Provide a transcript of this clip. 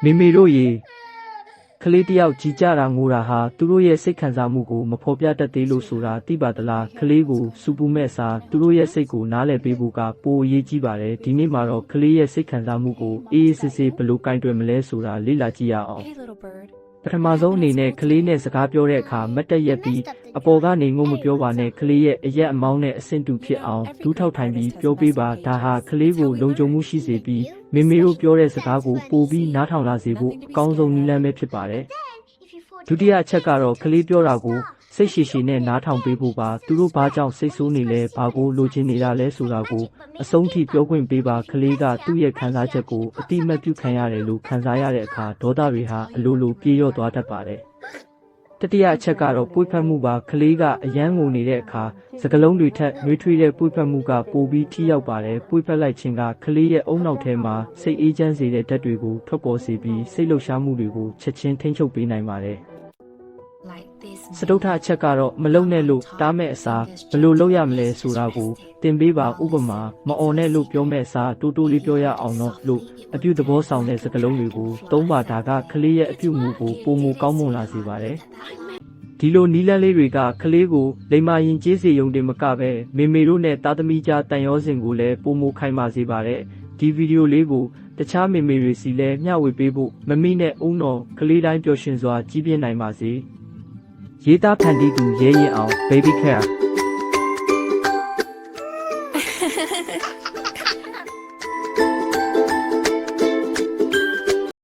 မေမေတို့ရေကလေးတယောက်ကြီးကြတာငိုတာဟာသူတို့ရဲ့စိတ်ခံစားမှုကိုမဖော်ပြတတ်သေးလို့ဆိုတာသိပါသလားကလေးကိုစူပူမဲ့စားသူတို့ရဲ့စိတ်ကိုနားလည်ပေးဖို့ကပိုအရေးကြီးပါတယ်ဒီနေ့မှာတော့ကလေးရဲ့စိတ်ခံစားမှုကိုအေးအေးဆေးဆေးဘယ်လိုကင်တွယ်မလဲဆိုတာလေ့လာကြည့်ရအောင်ပထမဆုံးအနေနဲ့ကလေးနဲ့စကားပြောတဲ့အခါမတ်တက်ရက်ပြီးအပေါ်ကနေငုံမပြောပါနဲ့ကလေးရဲ့အရက်အမောင်းနဲ့အဆင့်တူဖြစ်အောင်ဒူးထောက်ထိုင်ပြီးပြောပေးပါဒါဟာကလေးကိုလုံခြုံမှုရှိစေပြီးမေမေတို့ပြောတဲ့စကားကိုပိုပြီးနားထောင်လာစေဖို့အကောင်းဆုံးနည်းလမ်းပဲဖြစ်ပါတယ်ဒုတိယအချက်ကတော့ကလေးပြောတာကိုစိတ်ရှည်ရှည်နဲ့နားထောင်ပေးဖို့ပါသူတို့ဘာကြောင့်စိတ်ဆိုးနေလဲဘာကိုလိုချင်နေတာလဲဆိုတာကိုအဆုံးထိပြောခွင့်ပေးပါကလေးကသူ့ရဲ့ခံစားချက်ကိုအတိအမှတ်ပြုခံရတယ်လို့ခံစားရတဲ့အခါဒေါသတွေဟာအလိုလိုပြေလျော့သွားတတ်ပါတယ်တတိယအချက်ကတော့ပွေ့ဖက်မှုပါကလေးကအယမ်းငုံနေတဲ့အခါစကလုံးတွေထက်နှွေးထွေးတဲ့ပွေ့ဖက်မှုကပိုပြီးထိရောက်ပါတယ်ပွေ့ဖက်လိုက်ခြင်းကကလေးရဲ့အုံနောက်ထဲမှာစိတ်အေးချမ်းစေတဲ့ဓာတ်တွေကိုထွက်ပေါ်စေပြီးစိတ်လှုပ်ရှားမှုတွေကိုချက်ချင်းထိန်းချုပ်ပေးနိုင်ပါတယ်စတုထအချက်ကတော့မလုံနဲ့လို့တားမဲ့အစားဘယ်လိုလုပ်ရမလဲဆိုတာကိုသင်ပေးပါဥပမာမအော်နဲ့လို့ပြောမဲ့အစားတိုးတိုးလေးပြောရအောင်တော့လို့အပြုသဘောဆောင်တဲ့စကားလုံးတွေကိုသုံးပါဒါကကလေးရဲ့အပြုမူကိုပုံမူကောင်းမွန်လာစေပါတယ်ဒီလိုနီးလန်းလေးတွေကကလေးကိုလိမ္မာရင်ကျေးစေရုံတင်မကပဲမေမေတို့နဲ့သားသမီးကြားတန်ရောစင်ကိုလည်းပုံမူခိုင်မာစေပါတယ်ဒီဗီဒီယိုလေးကိုတခြားမေမေတွေစီလည်းမျှဝေပေးဖို့မမိနဲ့အုံတော်ကလေးတိုင်းပျော်ရွှင်စွာကြီးပြင်းနိုင်ပါစေရေးသားဖန်တီးသူရဲရင်အောင် Baby Care